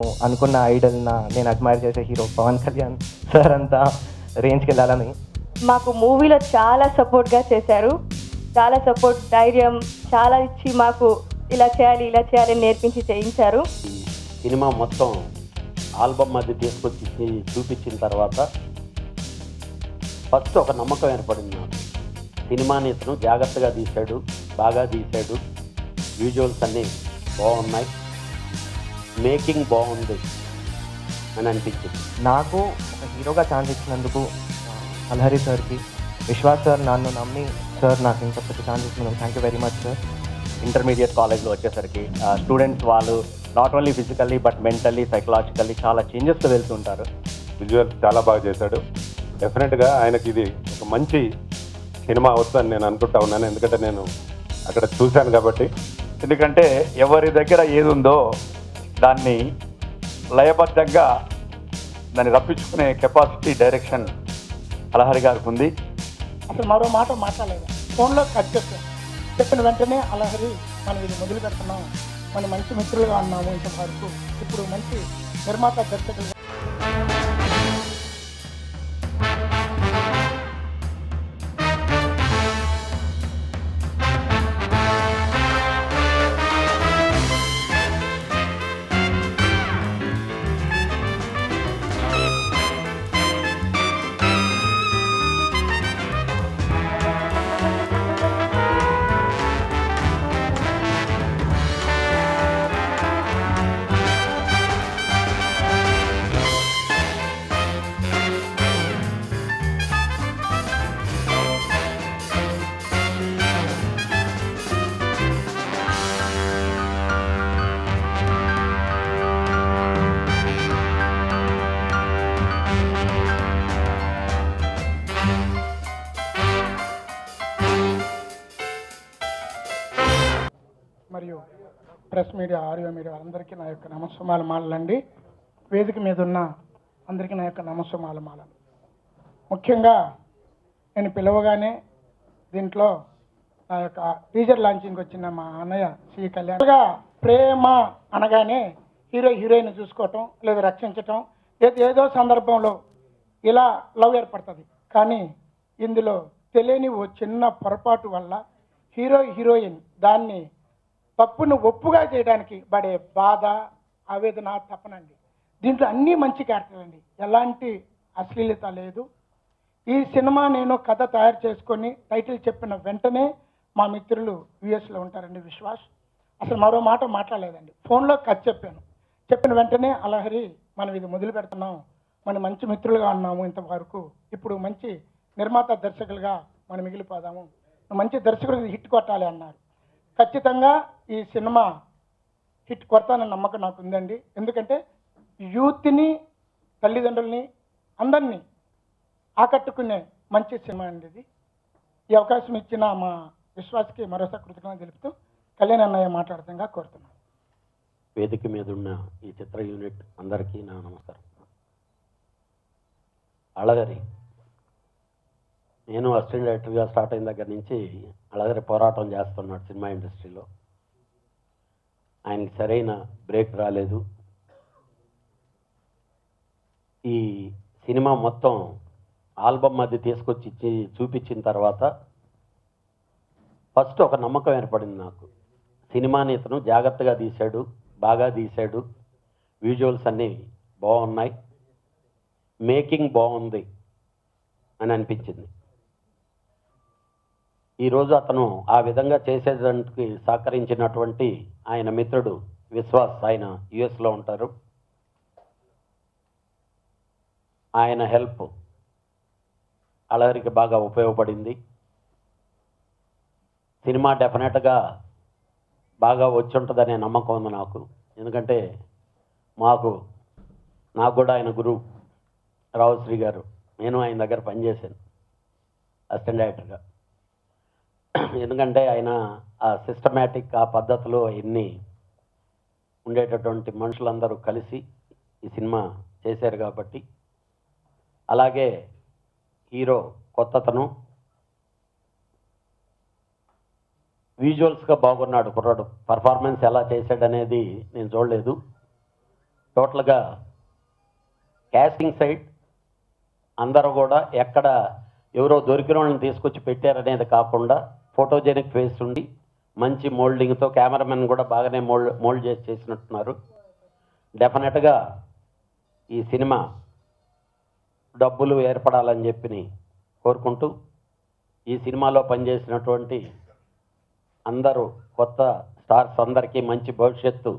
అనుకున్న ఐడల్ నేను అడ్మైర్ చేసే హీరో పవన్ కళ్యాణ్ సార్ అంతా రేంజ్కి వెళ్ళాలని. మాకు మూవీలో చాలా సపోర్ట్గా చేశారు. చాలా సపోర్ట్, ధైర్యం చాలా ఇచ్చి మాకు ఇలా చేయాలి అని నేర్పించి చేయించారు. సినిమా మొత్తం ఆల్బమ్ మధ్య తీసుకొచ్చి చూపించిన తర్వాత ఫస్ట్ ఒక నమ్మకం ఏర్పడింది నాకు. సినిమాని ఇతను జాగ్రత్తగా తీశాడు, బాగా తీశాడు, విజువల్స్ అన్నీ బాగున్నాయి, మేకింగ్ బాగుంది అని అనిపించింది. నాకు ఒక హీరోగా ఛాన్స్ ఇచ్చినందుకు అల్హరి సార్కి, విశ్వాస్ సార్ నన్ను నమ్మి సార్ నాకు ఇంత పెద్ద ఛాన్స్ ఇచ్చినందుకు thank you very much sir. Intermediate కాలేజ్లో వచ్చేసరికి స్టూడెంట్స్ వాళ్ళు not only physically but mentally, psychologically చాలా చేంజెస్తో వెళ్తుంటారు. విజువల్ చాలా బాగా చేశాడు. డెఫినెట్గా ఆయనకి ఇది ఒక మంచి సినిమా అవుతుందని నేను అనుకుంటా ఉన్నాను, ఎందుకంటే నేను అక్కడ చూశాను కాబట్టి. ఎందుకంటే ఎవరి దగ్గర ఏది ఉందో దాన్ని లయబద్ధంగా దాన్ని రప్పించుకునే కెపాసిటీ, డైరెక్షన్ అలహరి గారికి ఉంది. అసలు మరో మాట మాట్లాడలేదు, ఫోన్లో కట్ చెప్పాను. చెప్పిన వెంటనే అలహరి మనం ఇది మొదలు పెడుతున్నాం, మనం మంచి మిత్రులుగా ఉన్నాము ఇంతవరకు, ఇప్పుడు మంచి నిర్మాత దర్శకులుగా. మరియు ప్రెస్ మీడియా, ఆడియో మీడియా అందరికీ నా యొక్క నమస్సుమాల మాలలండి. వేదిక మీద ఉన్న అందరికీ నా యొక్క నమస్సుమాల మాలలు. ముఖ్యంగా నేను పిలవగానే దీంట్లో నా యొక్క టీజర్ లాంచింగ్ వచ్చిన మా అన్నయ్య శ్రీ కళ్యాణ్గా ప్రేమ అనగానే హీరోయిన్ చూసుకోవటం లేదా రక్షించటం ఏదో సందర్భంలో ఇలా లవ్ ఏర్పడుతుంది. కానీ ఇందులో తెలియని ఓ చిన్న పొరపాటు వల్ల హీరోయిన్ దాన్ని తప్పును ఒప్పుగా చేయడానికి పడే బాధ, ఆవేదన, తపనండి. దీంట్లో అన్నీ మంచి క్యారెక్టర్ అండి, ఎలాంటి అశ్లీలత లేదు. ఈ సినిమా నేను కథ తయారు చేసుకొని టైటిల్ చెప్పిన వెంటనే మా మిత్రులు యుఎస్లో ఉంటారండి, విశ్వాస్. అసలు మరో మాట మాట్లాడలేదండి, ఫోన్లో కథ చెప్పాను. చెప్పిన వెంటనే అలహరి మనం ఇది మొదలు పెడుతున్నాం, మనం మంచి మిత్రులుగా ఉన్నాము ఇంతవరకు, ఇప్పుడు మంచి నిర్మాత దర్శకులుగా మనం మిగిలిపోదాము, మంచి దర్శకుడికి హిట్ కొట్టాలి అన్నారు. ఖచ్చితంగా ఈ సినిమా హిట్ కొడతానన్న నమ్మకం నాకు ఉందండి. ఎందుకంటే యూత్ని, తల్లిదండ్రుల్ని, అందరినీ ఆకట్టుకునే మంచి సినిమా అండి ఇది. ఈ అవకాశం ఇచ్చిన మా విశ్వాస్కి మరోసారి కృతజ్ఞతలు తెలుపుతూ కళ్యాణ్ అన్నయ్య మాట్లాడుతుండగా కోరుతున్నాను. వేదిక మీద ఉన్న ఈ చిత్ర యూనిట్ అందరికీ నా నమస్కారం. అళగరి, నేను అసిస్టెంట్ డైరెక్టర్గా స్టార్ట్ అయిన దగ్గర నుంచి అళగరి పోరాటం చేస్తున్నాడు సినిమా ఇండస్ట్రీలో. ఆయనకి సరైన బ్రేక్ రాలేదు. ఈ సినిమా మొత్తం ఆల్బమ్ మధ్య తీసుకొచ్చి చూపించిన తర్వాత ఫస్ట్ ఒక నమ్మకం ఏర్పడింది నాకు. సినిమాని ఇతను జాగ్రత్తగా తీశాడు, బాగా తీశాడు, విజువల్స్ అన్నీ బాగున్నాయి, మేకింగ్ బాగుంది అని అనిపించింది. ఈరోజు అతను ఆ విధంగా చేసేదానికి సహకరించినటువంటి ఆయన మిత్రుడు విశ్వాస్, ఆయన యుఎస్లో ఉంటారు. ఆయన హెల్ప్ అలహరికి బాగా ఉపయోగపడింది. సినిమా డెఫినెట్గా బాగా వచ్చి ఉంటుందనే నమ్మకం ఉంది నాకు. ఎందుకంటే నాకు కూడా ఆయన గురువు రావుశ్రీ గారు, నేను ఆయన దగ్గర పనిచేశాను అసిస్టెంట్ డైరెక్టర్గా. ఎందుకంటే ఆయన ఆ సిస్టమేటిక్, ఆ పద్ధతిలో ఎన్ని ఉండేటటువంటి మనుషులందరూ కలిసి ఈ సినిమా చేశారు కాబట్టి. అలాగే హీరో కొత్తతను, విజువల్స్గా బాగున్నాడు కుర్రాడు. పర్ఫార్మెన్స్ ఎలా చేశాడనేది నేను చూడలేదు, టోటల్గా క్యాస్టింగ్ సైడ్ అందరూ కూడా ఎక్కడ ఎవరో దొరికిన వాళ్ళని తీసుకొచ్చి పెట్టారనేది కాకుండా ఫోటోజెనిక్ ఫేస్ ఉండి మంచి మోల్డింగ్తో కెమెరామెన్ కూడా బాగానే మోల్డ్ చేసి చేసినట్టున్నారు. డెఫినెట్గా ఈ సినిమా డబ్బులు ఏర్పడాలని చెప్పి కోరుకుంటూ ఈ సినిమాలో పనిచేసినటువంటి అందరూ కొత్త స్టార్స్ అందరికీ మంచి భవిష్యత్తు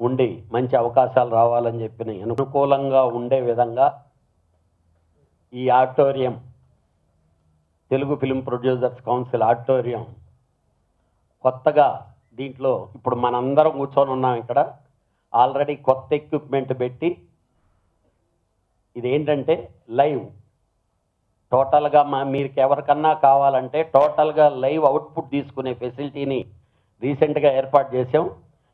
ఉండి మంచి అవకాశాలు రావాలని చెప్పి అనుకూలంగా ఉండే విధంగా ఈ auditorium Telugu film producers council auditorium కొత్తగా దీంట్లో ఇప్పుడు మనందరం కూర్చొని ఉన్నాం. ఇక్కడ ఆల్రెడీ కొత్త ఎక్విప్మెంట్ పెట్టి ఇదేంటంటే లైవ్ టోటల్గా మీకు ఎవరికన్నా కావాలంటే టోటల్గా లైవ్ అవుట్పుట్ తీసుకునే ఫెసిలిటీని రీసెంట్గా ఏర్పాటు చేసాం.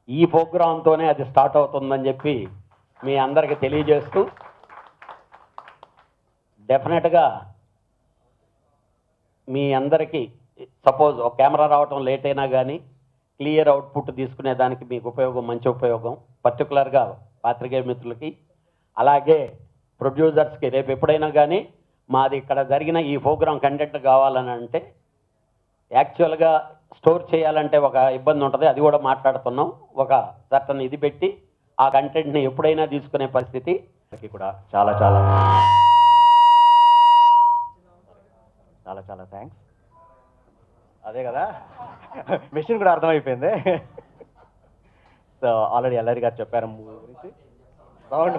ఈ ప్రోగ్రాంతోనే అది స్టార్ట్ అవుతుందని చెప్పి మీ అందరికీ తెలియజేస్తూ డెఫినెట్గా మీ అందరికీ సపోజ్ ఒక కెమెరా రావటం లేట్ అయినా కానీ క్లియర్ అవుట్పుట్ తీసుకునే దానికి మీకు ఉపయోగం, మంచి ఉపయోగం, పర్టికులర్గా పాత్రికేయ మిత్రులకి అలాగే ప్రొడ్యూసర్స్కి. రేపు ఎప్పుడైనా కానీ మాది ఇక్కడ జరిగిన ఈ ప్రోగ్రాం కంటెంట్ కావాలని అంటే యాక్చువల్గా స్టోర్ చేయాలంటే ఒక ఇబ్బంది ఉంటుంది, అది కూడా మాట్లాడుతున్నాం. ఒక సర్టన్ ఇది పెట్టి ఆ కంటెంట్ని ఎప్పుడైనా తీసుకునే పరిస్థితి కూడా చాలా చాలా చాలా చాలా థ్యాంక్స్. అదే కదా మెషిన్ కూడా అర్థమైపోయింది. సో ఆల్రెడీ ఎల్ఆర్ గారు చెప్పారు మూవీ గురించి. సౌండ్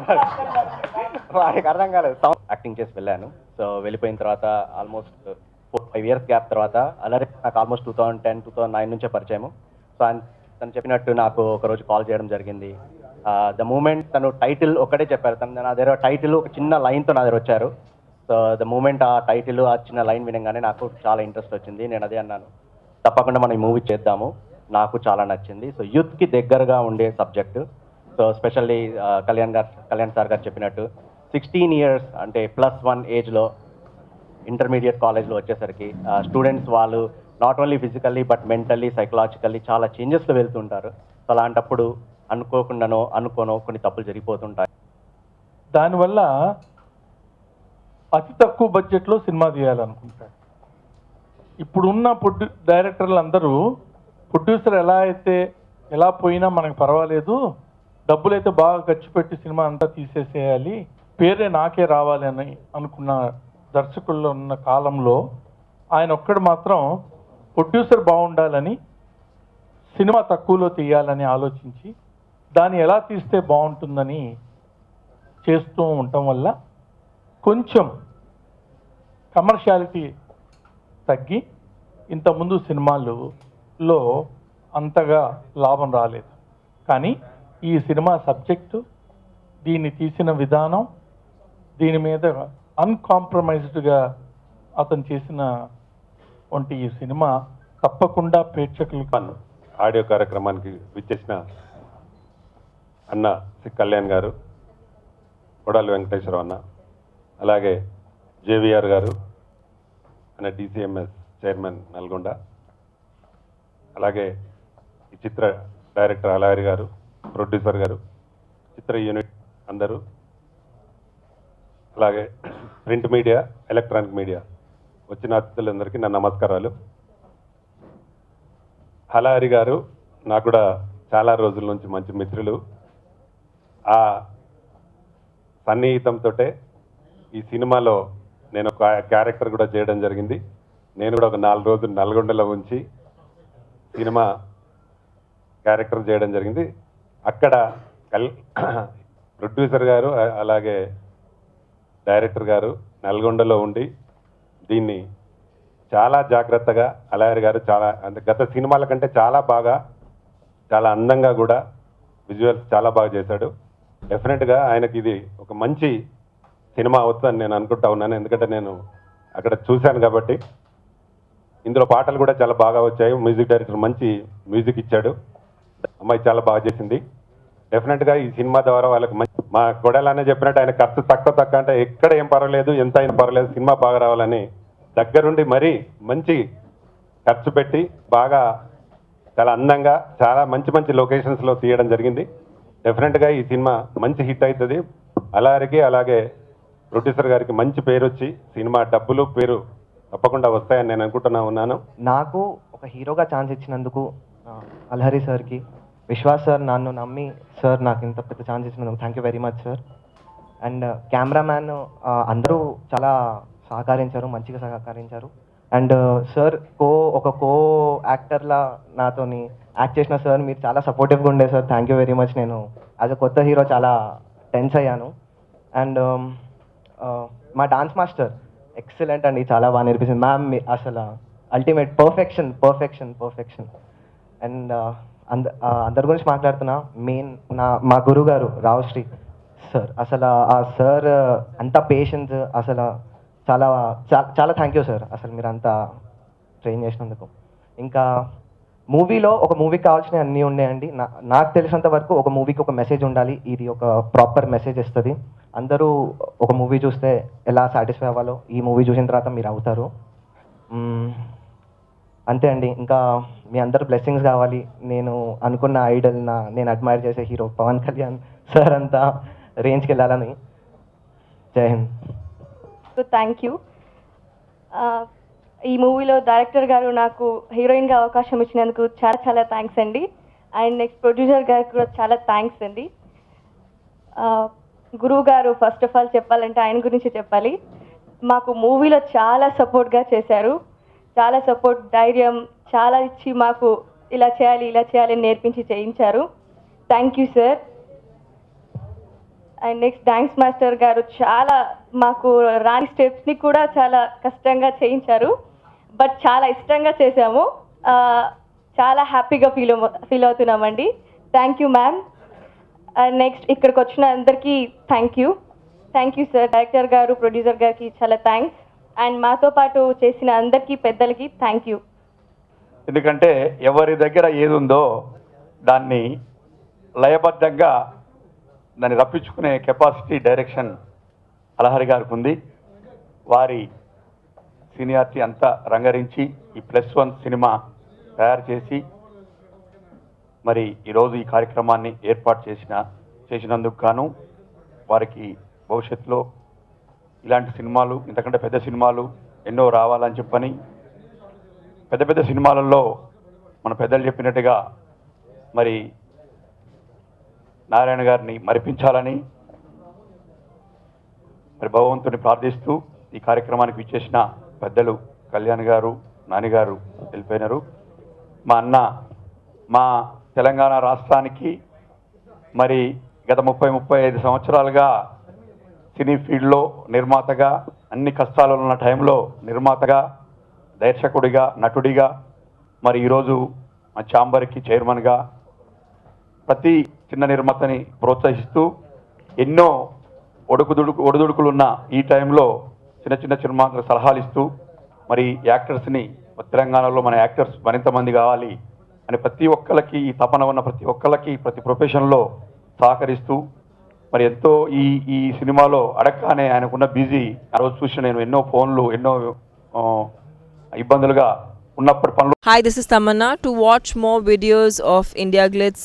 వాడికి అర్థం కాలేదు. సౌండ్ యాక్టింగ్ చేసి వెళ్ళాను. సో వెళ్ళిపోయిన తర్వాత ఆల్మోస్ట్ 4-5 years గ్యాప్ తర్వాత అల్లరి నాకు ఆల్మోస్ట్ 2010-2009 నుంచే పరిచయము. సో తను చెప్పినట్టు నాకు ఒకరోజు కాల్ చేయడం జరిగింది. ద మూమెంట్ తను టైటిల్ ఒక్కటే చెప్పారు. తను నా దగ్గర టైటిల్ ఒక చిన్న లైన్తో నా దగ్గర వచ్చారు. సో ద మూమెంట్ ఆ టైటిల్ ఆ చిన్న లైన్ వినగానే నాకు చాలా ఇంట్రెస్ట్ వచ్చింది. నేను అదే అన్నాను, తప్పకుండా మనం ఈ మూవీ చేద్దాము, నాకు చాలా నచ్చింది. సో యూత్కి దగ్గరగా ఉండే subject. So specially Kalyan sir గారు చెప్పినట్టు 16 years అంటే +1 ఏజ్లో ఇంటర్మీడియట్ కాలేజ్లో వచ్చేసరికి స్టూడెంట్స్ వాళ్ళు not only physically but mentally psychologically చాలా చేంజెస్లో వెళ్తుంటారు. సో అలాంటప్పుడు అనుకోనో కొన్ని తప్పులు జరిగిపోతుంటాయి. దానివల్ల అతి తక్కువ బడ్జెట్లో సినిమా తీయాలనుకుంటారు. ఇప్పుడున్న డైరెక్టర్లు అందరూ ప్రొడ్యూసర్ ఎలా పోయినా మనకు పర్వాలేదు, డబ్బులైతే బాగా ఖర్చు పెట్టి సినిమా అంతా తీసేసేయాలి, పేరే నాకే రావాలి అని అనుకున్న దర్శకుల్లో ఉన్న కాలంలో ఆయన ఒక్కడు మాత్రం ప్రొడ్యూసర్ బాగుండాలని, సినిమా తక్కువలో తీయాలని ఆలోచించి దాన్ని ఎలా తీస్తే బాగుంటుందని చేస్తూ ఉండటం వల్ల కొంచెం కమర్షియాలిటీ తగ్గి ఇంతకుముందు సినిమాలలో అంతగా లాభం రాలేదు. కానీ ఈ సినిమా సబ్జెక్టు, దీన్ని తీసిన విధానం, దీని మీద అన్కాంప్రమైజ్డ్గా అతను చేసిన వంటి ఈ సినిమా తప్పకుండా ప్రేక్షకులకు. ఆడియో కార్యక్రమానికి విచ్చేసిన అన్న సి కళ్యాణ్ గారు, కొడాలి వెంకటేశ్వరరావు అన్న, అలాగే జేవిఆర్ గారు అన్న డిసిఎంఎస్ చైర్మన్ నల్గొండ, అలాగే ఈ చిత్ర డైరెక్టర్ అలారి గారు, ప్రొడ్యూసర్ గారు, చిత్ర యూనిట్ అందరూ, అలాగే ప్రింట్ మీడియా, ఎలక్ట్రానిక్ మీడియా వచ్చిన అతిథులందరికీ నా నమస్కారాలు. హలారి గారు నాకు కూడా చాలా రోజుల నుంచి మంచి మిత్రులు. ఆ సన్నిహితంతో ఈ సినిమాలో నేను ఒక క్యారెక్టర్ కూడా చేయడం జరిగింది. నేను కూడా ఒక 4 రోజులు నల్గొండలో ఉంచి సినిమా క్యారెక్టర్ చేయడం జరిగింది. అక్కడ ప్రొడ్యూసర్ గారు అలాగే డైరెక్టర్ గారు నల్గొండలో ఉండి దీన్ని చాలా జాగ్రత్తగా, అలారి గారు చాలా గత సినిమాల కంటే చాలా బాగా, చాలా అందంగా కూడా విజువల్స్ చాలా బాగా చేశాడు. డెఫినెట్గా ఆయనకి ఇది ఒక మంచి సినిమా అవుతుందని నేను అనుకుంటా ఉన్నాను. ఎందుకంటే నేను అక్కడ చూశాను కాబట్టి. ఇందులో పాటలు కూడా చాలా బాగా వచ్చాయి. మ్యూజిక్ డైరెక్టర్ మంచి మ్యూజిక్ ఇచ్చాడు. అమ్మాయి చాలా బాగా చేసింది. డెఫినెట్గా ఈ సినిమా ద్వారా వాళ్ళకి మా కొడాలనే చెప్పినట్టు ఆయన ఖర్చు తక్కువ అంటే ఎక్కడ ఏం పర్వాలేదు, ఎంత అయినా పర్వాలేదు, సినిమా బాగా రావాలని దగ్గరుండి మరీ మంచి ఖర్చు పెట్టి బాగా చాలా అందంగా చాలా మంచి లొకేషన్స్లో తీయడం జరిగింది. డెఫినెట్గా ఈ సినిమా మంచి హిట్ అవుతుంది. అలాగే ప్రొడ్యూసర్ గారికి మంచి పేరు వచ్చి సినిమా డబ్బులు పేరు తప్పకుండా వస్తాయని నేను అనుకుంటున్నాను. నాకు ఒక హీరోగా ఛాన్స్ ఇచ్చినందుకు అల్హరి సార్కి, విశ్వాస్ సార్ నన్ను నమ్మి సార్ నాకు ఇంత పెద్ద ఛాన్స్ ఇచ్చినందుకు thank you very much sir. And cameraman అందరూ చాలా సహకరించారు, మంచిగా సహకరించారు. అండ్ సార్ ఒక కో యాక్టర్లా నాతోని యాక్ట్ చేసిన సార్ మీరు చాలా సపోర్టివ్గా ఉండే sir, thank you very much. నేను యాజ్ అ కొత్త హీరో చాలా టెన్స్ అయ్యాను. అండ్ మా డాన్స్ మాస్టర్ ఎక్సలెంట్ అండి, చాలా బాగా నేర్పించింది మ్యామ్. అసలు అల్టిమేట్ పర్ఫెక్షన్. అండ్ అందరి గురించి మాట్లాడుతున్నా, మెయిన్ మా గురువు గారు రావుశ్రీ సార్, అసలు ఆ సార్ అంత పేషెన్స్, అసలు చాలా చాలా థ్యాంక్ యూ సార్, అసలు మీరు అంతా ట్రైన్ చేసినందుకు. ఇంకా మూవీలో ఒక మూవీకి కావాల్సినవి అన్నీ ఉన్నాయండి. నాకు తెలిసినంత వరకు ఒక మూవీకి ఒక మెసేజ్ ఉండాలి, ఇది ఒక ప్రాపర్ మెసేజ్ ఇస్తుంది. అందరూ ఒక మూవీ చూస్తే ఎలా సాటిస్ఫై అవ్వాలో ఈ మూవీ చూసిన తర్వాత మీరు అవుతారు. అంతే అండి. ఇంకా మీ అందరు బ్లెస్సింగ్స్ కావాలి. నేను అనుకున్న ఐడల్ నేను అడ్మైర్ చేసే హీరో పవన్ కళ్యాణ్ సార్ అంతా రేంజ్కి వెళ్ళాలని. జై హింద్. Thank you. ఈ మూవీలో డైరెక్టర్ గారు నాకు హీరోయిన్గా అవకాశం ఇచ్చినందుకు చాలా చాలా థ్యాంక్స్ అండి. అండ్ నెక్స్ట్ ప్రొడ్యూసర్ గారికి కూడా చాలా థ్యాంక్స్ అండి. గురువు గారు ఫస్ట్ ఆఫ్ ఆల్ చెప్పాలంటే ఆయన గురించి చెప్పాలి. మాకు మూవీలో చాలా సపోర్ట్గా చేశారు, చాలా సపోర్ట్, ధైర్యం చాలా ఇచ్చి మాకు ఇలా చేయాలి అని నేర్పించి చేయించారు. Thank you sir. And next dance master గారు చాలా మాకు రాని స్టెప్స్ని కూడా చాలా కష్టంగా చేయించారు, బట్ చాలా ఇష్టంగా చేసాము. చాలా హ్యాపీగా ఫీల్ అవుతున్నామండి. Thank you ma'am. నెక్స్ట్ ఇక్కడికి వచ్చిన అందరికీ థ్యాంక్ యూ సార్. డైరెక్టర్ గారు, ప్రొడ్యూసర్ గారికి చాలా థ్యాంక్స్. అండ్ మాతో పాటు చేసిన అందరికీ పెద్దలకి థ్యాంక్ యూ. ఎందుకంటే ఎవరి దగ్గర ఏది ఉందో దాన్ని లయబద్ధంగా దాన్ని రప్పించుకునే కెపాసిటీ డైరెక్షన్ అలహరి గారికి ఉంది. వారి సీనియారిటీ అంతా రంగరించి ఈ +1 సినిమా తయారు చేసి మరి ఈరోజు ఈ కార్యక్రమాన్ని ఏర్పాటు చేసినందుకు గాను వారికి భవిష్యత్తులో ఇలాంటి సినిమాలు, ఇంతకంటే పెద్ద సినిమాలు ఎన్నో రావాలని చెప్పని, పెద్ద సినిమాలలో మన పెద్దలు చెప్పినట్టుగా మరి నారాయణ గారిని మరిపించాలని మరి భగవంతుని ప్రార్థిస్తూ ఈ కార్యక్రమానికి విచ్చేసిన పెద్దలు కళ్యాణ్ గారు, నానిగారు వెళ్ళిపోయినారు. మా అన్న మా తెలంగాణ రాష్ట్రానికి మరి గత 30-35 సంవత్సరాలుగా సినీ ఫీల్డ్లో నిర్మాతగా, అన్ని కష్టాలు ఉన్న టైంలో నిర్మాతగా, దర్శకుడిగా, నటుడిగా, మరి ఈరోజు మా ఛాంబర్కి చైర్మన్గా ప్రతి చిన్న నిర్మాతని ప్రోత్సహిస్తూ ఎన్నో ఒడిదుడుకులున్న ఈ టైంలో చిన్న నిర్మాతలకు సలహాలు ఇస్తూ మరి యాక్టర్స్ని తెలంగాణలో మన యాక్టర్స్ మరింత మంది కావాలి అని ప్రతి ఒక్కరికి, ఈ తపన ఉన్న ప్రతి ఒక్కరికి ప్రతి ప్రొఫెషన్లో సహకరిస్తూ మరి ఎంతో ఈ సినిమాలో అడగగానే ఆయనకున్న బిజీ ఆ రోజు చూసిన నేను ఎన్నో ఫోన్లు, ఎన్నో ఇబ్బందులుగా ఉన్నప్పటి పనులు. Hi, this is Tamanna. To watch more videos of India Glitz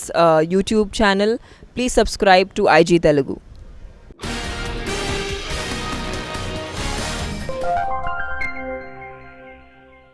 YouTube channel, please subscribe to IG Telugu.